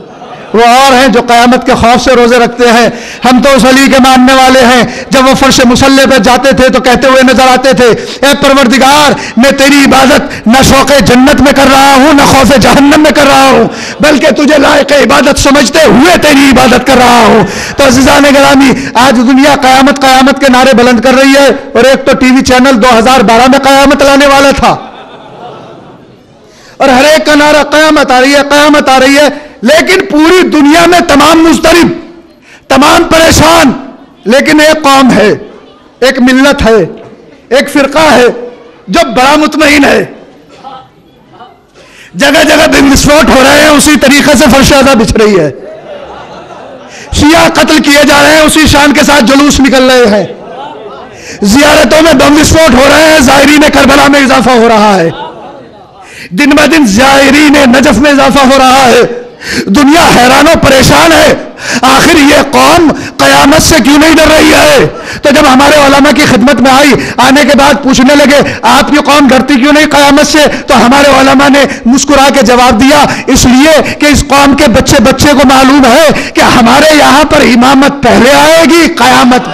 وہ اور ہیں جو قیامت کے خوف سے روزے رکھتے ہیں. ہم تو اس علی کے ماننے والے ہیں. جب وہ فرش مصلی پہ جاتے تھے تو کہتے ہوئے نظر آتے تھے, اے پروردگار میں تیری عبادت نہ شوق جنت میں کر رہا ہوں نہ خوف جہنم میں کر رہا ہوں, بلکہ تجھے لائق عبادت سمجھتے ہوئے تیری عبادت کر رہا ہوں. تو عزیزان گرامی, آج دنیا قیامت قیامت کے نعرے بلند کر رہی ہے, اور ایک تو ٹی وی چینل 2012 میں قیامت لانے والا تھا, اور ہر ایک کا نعرہ قیامت آ رہی ہے قیامت آ رہی ہے. لیکن پوری دنیا میں تمام مضطرب, تمام پریشان, لیکن ایک قوم ہے, ایک ملت ہے, ایک فرقہ ہے جو بڑا مطمئن ہے. جگہ جگہ بم وسفوٹ ہو رہے ہیں, اسی طریقے سے فرش اعضا بچھ رہی ہے. شیعہ قتل کیے جا رہے ہیں, اسی شان کے ساتھ جلوس نکل رہے ہیں. زیارتوں میں بم وسفوٹ ہو رہے ہیں, زائرین کربلا میں اضافہ ہو رہا ہے. دن بہ دن زائرین نجف میں اضافہ ہو رہا ہے. دنیا حیران و پریشان ہے, آخر یہ قوم قیامت سے کیوں نہیں ڈر رہی ہے؟ تو جب ہمارے علماء کی خدمت میں آئی, آنے کے بعد پوچھنے لگے آپ کی قوم ڈرتی کیوں نہیں قیامت سے, تو ہمارے علماء نے مسکرا کے جواب دیا, اس لیے کہ اس قوم کے بچے بچے کو معلوم ہے کہ ہمارے یہاں پر امامت پہلے آئے گی قیامت.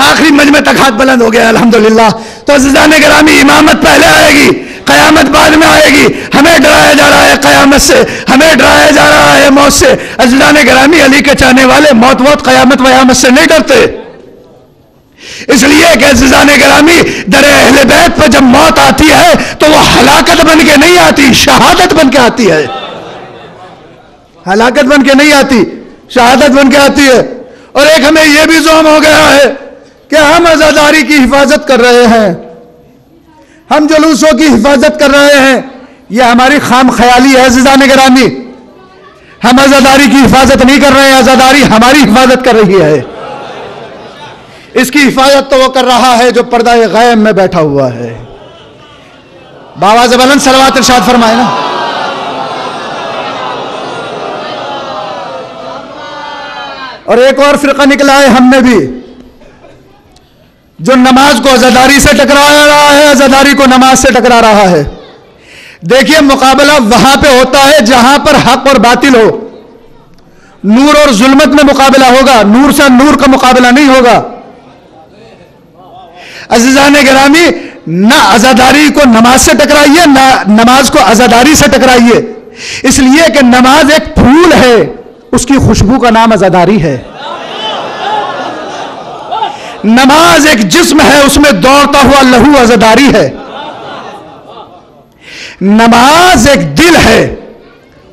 آخری مجمع تک ہاتھ بلند ہو گیا الحمدللہ. تو عزیزان گرامی, امامت پہلے آئے گی قیامت بعد میں آئے گی. ہمیں ڈرایا جا رہا ہے قیامت سے, ہمیں ڈرایا جا رہا ہے موت سے. عزیزان گرامی, علی کے چاہنے والے موت قیامت ویامت سے نہیں ڈرتے, اس لیے کہ عزیزان گرامی در اہل بیت پر جب موت آتی ہے تو وہ ہلاکت بن کے نہیں آتی, شہادت بن کے آتی ہے. ہلاکت بن کے نہیں آتی, شہادت بن کے آتی ہے. اور ایک ہمیں یہ بھی زوم ہو گیا ہے کہ ہم عزاداری کی حفاظت کر رہے ہیں, ہم جلوسوں کی حفاظت کر رہے ہیں. یہ ہماری خام خیالی ہے عزیزان گرامی. ہم عزاداری کی حفاظت نہیں کر رہے ہیں, عزاداری ہماری حفاظت کر رہی ہے. اس کی حفاظت تو وہ کر رہا ہے جو پردہ غیب میں بیٹھا ہوا ہے. باواز بلند صلوات ارشاد فرمائے نا. اور ایک اور فرقہ نکلا ہے ہم میں بھی, جو نماز کو عزاداری سے ٹکرا رہا ہے, عزاداری کو نماز سے ٹکرا رہا ہے. دیکھیے مقابلہ وہاں پہ ہوتا ہے جہاں پر حق اور باطل ہو, نور اور ظلمت میں مقابلہ ہوگا, نور سے نور کا مقابلہ نہیں ہوگا. عزیزان گرامی, نہ عزاداری کو نماز سے ٹکرائیے نہ نماز کو عزاداری سے ٹکرائیے, اس لیے کہ نماز ایک پھول ہے, اس کی خوشبو کا نام عزاداری ہے. نماز ایک جسم ہے, اس میں دوڑتا ہوا لہو عزاداری ہے. نماز ایک دل ہے،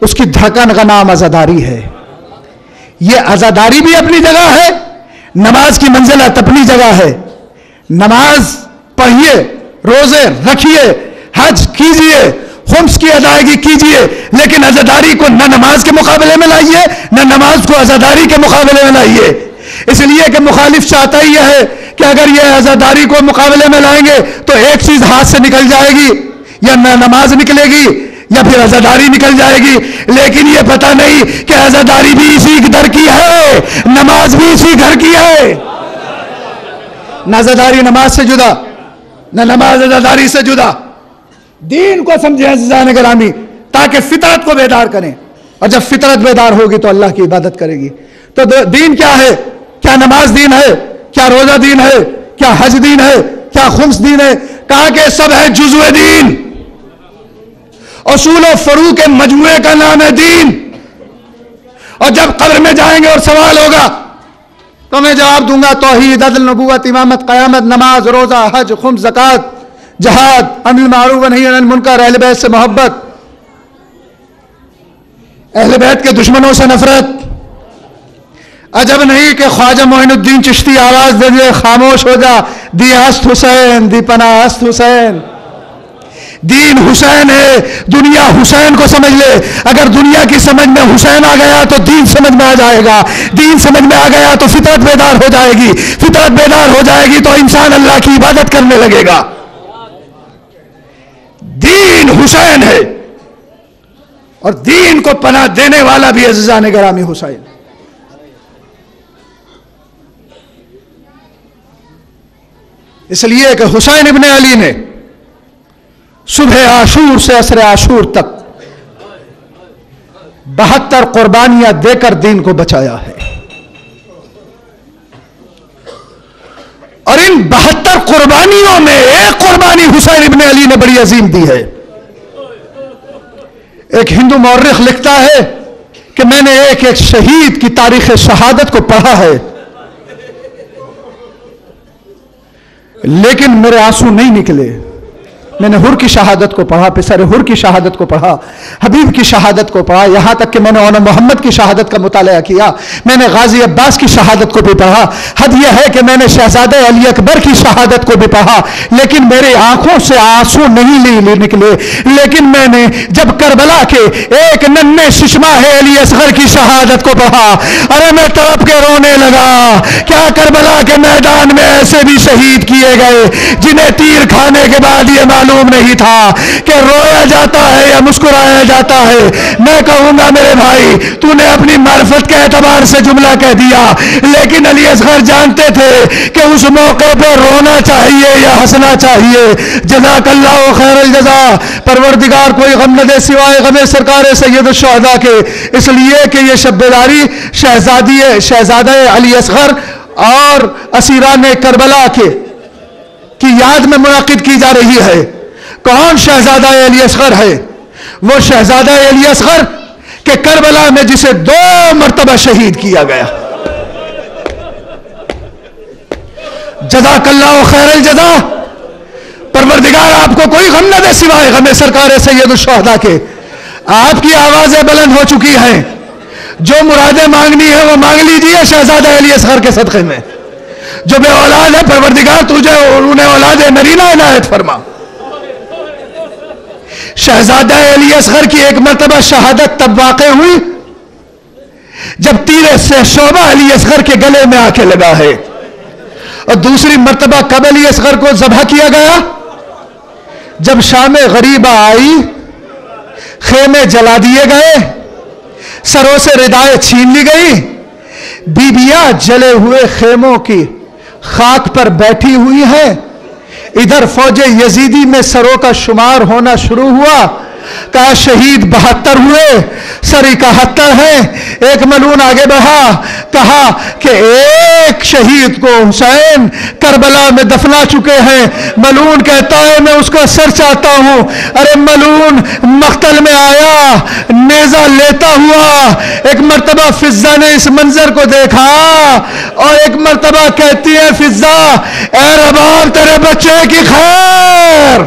اس کی دھڑکن کا نام عزاداری ہے. یہ عزاداری بھی اپنی جگہ ہے، نماز کی منزلت اپنی جگہ ہے. نماز پڑھیے، روزے رکھیے، حج کیجئے، خمس کی ادائیگی کیجئے، لیکن عزاداری کو نہ نماز کے مقابلے میں لائیے، نہ نماز کو عزاداری کے مقابلے میں لائیے. اس لیے کہ مخالف چاہتا ہی ہے کہ اگر یہ عزاداری کو مقابلے میں لائیں گے تو ایک چیز ہاتھ سے نکل جائے گی، یا نہ نماز نکلے گی یا پھر عزاداری نکل جائے گی. لیکن یہ پتہ نہیں کہ عزاداری بھی اسی گھر کی ہے، نماز بھی اسی گھر کی ہے. نہ عزاداری نماز سے جدا، نہ نماز عزاداری سے جدا. دین کو سمجھیں عزیزان گرامی، تاکہ فطرت کو بیدار کریں، اور جب فطرت بیدار ہوگی تو اللہ کی عبادت کرے گی. تو دین کیا ہے؟ کیا نماز دین ہے؟ کیا روزہ دین ہے؟ کیا حج دین ہے؟ کیا خمس دین ہے؟ کہا کہ سب ہے جزو دین. اصول و فروع کے مجموعے کا نام ہے دین. اور جب قبر میں جائیں گے اور سوال ہوگا تو میں جواب دوں گا توحید، عدل، نبوت، امامت، قیامت، نماز، روزہ، حج، خمس، زکوٰۃ، جہاد، امر بالمعروف و نہی عن المنکر، اہل بیت سے محبت، اہل بیت کے دشمنوں سے نفرت. عجب نہیں کہ خواجہ معین الدین چشتی آواز دے دیے خاموش ہو جا، دی ہست حسین، دی پناہ ہست حسین. دین حسین ہے، دنیا حسین کو سمجھ لے. اگر دنیا کی سمجھ میں حسین آ گیا تو دین سمجھ میں آ جائے گا، دین سمجھ میں آ گیا تو فطرت بیدار ہو جائے گی، فطرت بیدار ہو جائے گی تو انسان اللہ کی عبادت کرنے لگے گا. دین حسین ہے، اور دین کو پناہ دینے والا بھی عزیزان گرامی حسین. اس لیے کہ حسین ابن علی نے صبح عاشور سے عصر عاشور تک 72 قربانیاں دے کر دین کو بچایا ہے. اور ان 72 قربانیوں میں ایک قربانی حسین ابن علی نے بڑی عظیم دی ہے. ایک ہندو مورخ لکھتا ہے کہ میں نے ایک ایک شہید کی تاریخ شہادت کو پڑھا ہے، لیکن میرے آنسو نہیں نکلے. میں نے حر کی شہادت کو پڑھا، پسر حر کی شہادت کو پڑھا، حبیب کی شہادت کو پڑھا، یہاں تک کہ میں نے اون محمد کی شہادت کا مطالعہ کیا. میں نے غازی عباس کی شہادت کو بھی پڑھا. حد یہ ہے کہ میں نے شہزادہ علی اکبر کی شہادت کو بھی پڑھا، لیکن میرے آنکھوں سے آنسو نہیں نکلے. لیکن میں نے جب کربلا کے ایک ننھے ششماہ علی اصغر کی شہادت کو پڑھا، ارے میں تڑپ کے رونے لگا. کیا کربلا کے میدان میں ایسے بھی شہید کیے گئے جنہیں تیر کھانے کے بعد یہ معلوم نہیں تھا کہ رویا جاتا ہے یا مسکرایا جاتا ہے. میں کہوں گا میرے بھائی تو نے اپنی معرفت کے اعتبار سے جملہ کہہ دیا، لیکن علی اصغر جانتے تھے کہ اس موقع پہ رونا چاہیے یا ہنسنا چاہیے. جزاک اللہ خیر الجزا. پروردگار کوئی غم نہ دے سوائے غم سرکار سید الشہداء کے. اس لیے کہ یہ شب بیداری شہزادہ علی اصغر اور اسیران کربلا کی یاد میں منعقد کی جا رہی ہے. کون شہزادہ علی اصغر ہے؟ وہ شہزادہ علی اصغر کہ کربلا میں جسے 2 مرتبہ شہید کیا گیا. جزاک اللہ خیر الجزا. پروردگار آپ کو کوئی غم نہ دے سوائے غم سرکار سید الشہداء کے. آپ کی آوازیں بلند ہو چکی ہیں، جو مرادیں مانگنی ہے وہ مانگ لیجیے شہزادہ علی اصغر کے صدقے میں. جو بے اولاد ہے پروردگار تجھے انہیں اولاد نرینہ عنایت فرما. شہزادہ علی اصغر کی ایک مرتبہ شہادت تب واقع ہوئی جب تیر سے شعبہ علی اصغر کے گلے میں آ کے لگا ہے، اور دوسری مرتبہ کب علی اصغر کو ذبح کیا گیا؟ جب شام غریبہ آئی، خیمے جلا دیے گئے، سروں سے ردائیں چھین لی گئی، بیبیاں جلے ہوئے خیموں کی خاک پر بیٹھی ہوئی ہیں. ادھر فوج یزیدی میں سروں کا شمار ہونا شروع ہوا. کہا شہید 72 ہوئے، سر 71 ہیں. ایک ملعون آگے بڑھا، کہا کہ ایک شہید کو حسین کربلا میں دفنا چکے ہیں. ملعون کہتا ہے میں اس کا سر چاہتا ہوں. ارے ملعون مقتل میں آیا نیزہ لیتا ہوا. ایک مرتبہ فضہ نے اس منظر کو دیکھا اور ایک مرتبہ کہتی ہے فضہ اے رباب تیرے بچے کی خیر.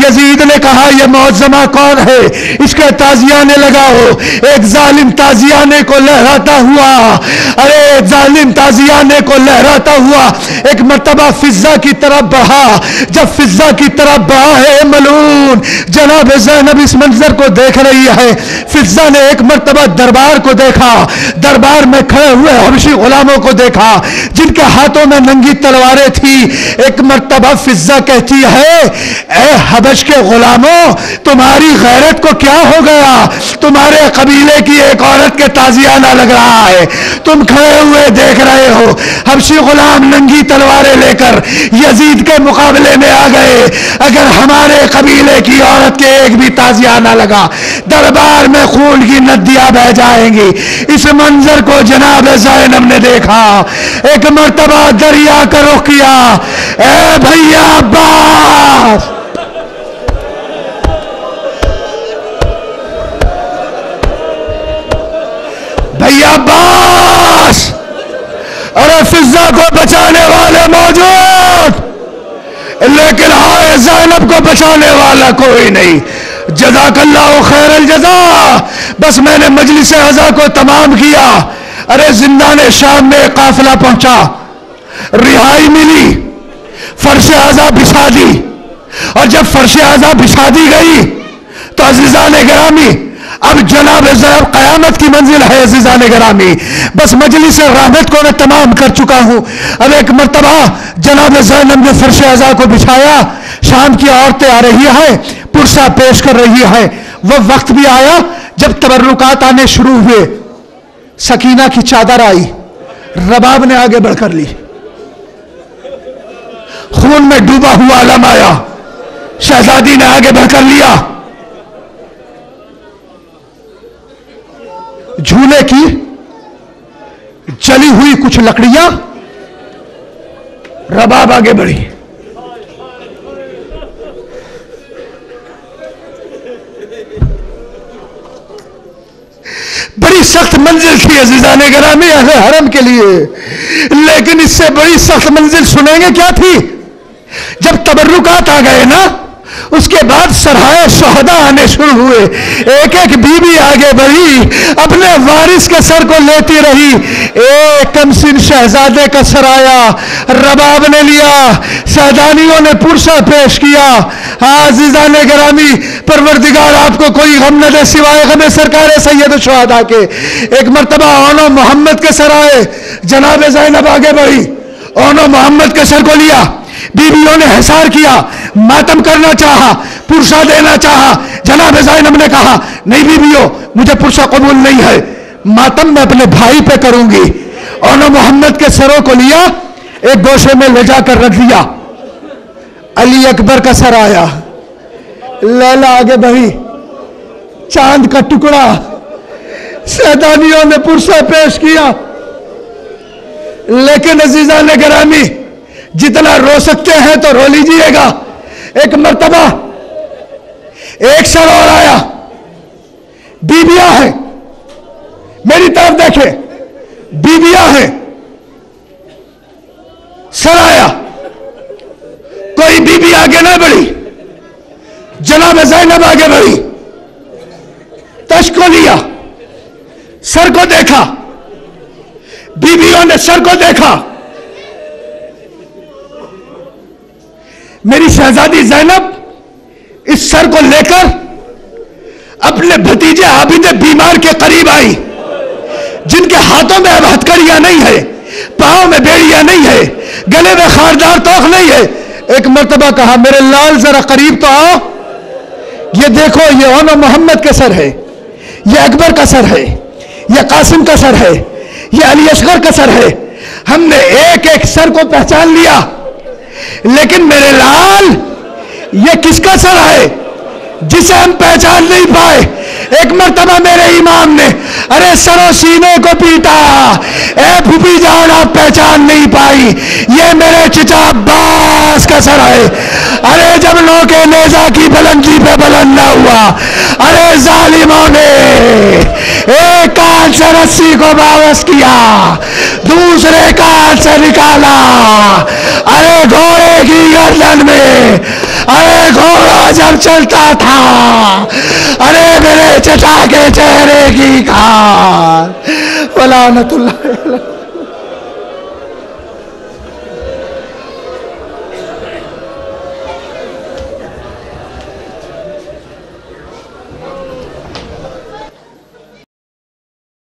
یزید نے کہا یہ معظمہ کون ہے, اس کے تازیانے لگاؤ. ایک ظالم تازیانے کو لہراتا ہوا, ارے ظالم تازیانے کو لہراتا ہوا ایک مرتبہ فضا کی طرف بڑھا. جب فضا کی طرف بڑھا ہے ملعون, جناب زینب اس منظر کو دیکھ رہی ہے. فضا نے ایک مرتبہ دربار کو دیکھا, دربار میں کھڑے ہوئے حبشی غلاموں کو دیکھا جن کے ہاتھوں میں ننگی تلواریں تھی. ایک مرتبہ فضا کہتی ہے اے حبش کے غلاموں, تمہاری غیرت کو کیا ہو گیا؟ تمہارے قبیلے کی ایک عورت کے تازیانہ لگ رہا ہے, تم کھڑے ہوئے دیکھ رہے ہو. حبشی غلام ننگی تلواریں لے کر یزید کے مقابلے میں آ گئے. اگر ہمارے قبیلے کی عورت کے ایک بھی تازیانہ لگا, دربار میں خون کی ندیاں بہ جائیں گی. اس منظر کو جناب زینب نے دیکھا. ایک مرتبہ دریا کا رخ کیا, اے بھیا عباس, بھیا عباس, ارے فضا کو بچانے والے موجود, لیکن ہائے زینب کو بچانے والا کوئی نہیں. جزاک اللہ خیر الجزا. بس میں نے مجلس عزا کو تمام کیا. ارے زندان شام میں قافلہ پہنچا, رہائی ملی, فرش عزا بچھا دی, اور جب فرش عزا بچھا دی گئی تو عزیزان گرامی اب جناب زینب قیامت کی منزل ہے. عزیزان گرامی بس مجلس رحمت کو میں تمام کر چکا ہوں. اب ایک مرتبہ جناب زینب نے فرش عزا کو بچھایا, شام کی عورتیں آ رہی ہیں, پرسہ پیش کر رہی ہیں. وہ وقت بھی آیا جب تبرکات آنے شروع ہوئے. سکینہ کی چادر آئی, رباب نے آگے بڑھ کر لی, خون میں ڈوبا ہوا علم آیا, شہزادی نے آگے بڑھ کر لیا. جھولے کی جلی ہوئی کچھ لکڑیاں, رباب آگے بڑھی. بڑی سخت منزل تھی عزیزان گرامی اہل حرم کے لیے, لیکن اس سے بڑی سخت منزل سنیں گے کیا تھی؟ جب تبرکات آ گئے نا, اس کے بعد سرائے شہداء آنے شروع ہوئے. ایک ایک بی بی آگے بڑھی, اپنے وارث کے سر کو لیتی رہی. ایک کمسن شہزادے کا سر آیا, رباب نے لیا, سیدانیوں نے پرسہ پیش کیا. عزیزان گرامی پروردگار آپ کو کوئی غم نہ دے سوائے غم سرکار سید الشہداء کے. ایک مرتبہ اونو محمد کے سر آئے, جناب زینب آگے بڑھی, اونو محمد کے سر کو لیا. بیویوں نے حصار کیا, ماتم کرنا چاہا, پرسہ دینا چاہا. جناب زینب نے کہا نہیں بیویوں, مجھے پرسہ قبول نہیں ہے, ماتم میں اپنے بھائی پہ کروں گی. اونو محمد کے سروں کو لیا, ایک گوشے میں لے جا کر رکھ دیا. علی اکبر کا سر آیا, لیلا آگے بڑھی, چاند کا ٹکڑا, سیدانیوں نے پرسہ پیش کیا. لیکن عزیزان گرامی جتنا رو سکتے ہیں تو رو لیجئے گا. ایک مرتبہ ایک سر اور آیا, بیویاں ہیں, میری طرف دیکھیں, بیویاں ہیں, سر آیا, کوئی بیوی آگے نہ بڑھی. جناب زینب آگے بڑھی, تش کو لیا, سر کو دیکھا, بیویوں نے سر کو دیکھا. میری شہزادی زینب اس سر کو لے کر اپنے بھتیجے عابد بیمار کے قریب آئی, جن کے ہاتھوں میں اب ہتھکڑیاں نہیں ہے, پاؤں میں بیڑیاں نہیں ہے, گلے میں خاردار توخ نہیں ہے. ایک مرتبہ کہا میرے لال ذرا قریب تو آؤ, یہ دیکھو یہ اونو محمد کا سر ہے, یہ اکبر کا سر ہے, یہ قاسم کا سر ہے, یہ علی اصغر کا سر ہے. ہم نے ایک ایک سر کو پہچان لیا, لیکن میرے لال یہ کس کا سر ہے جسے ہم پہچان نہیں پائے. ایک مرتبہ میرے امام نے ارے سرو سینے کو پیٹا, اے پھوپھی جان آپ پہچان نہیں پائی, یہ میرے چچا عباس کا سر ہے. ارے جب لو کے نیزہ کی بلندی پہ بلند نہ ہوا, ارے ظالموں نے ایک کان سے رسی کو واپس کیا، دوسرے کان سے نکالا، ارے گھوڑے کی گردن میں، ارے گھوڑا جب چلتا تھا، ارے میرے چچا کے چہرے کی کھال، ولعنت اللہ علیہ۔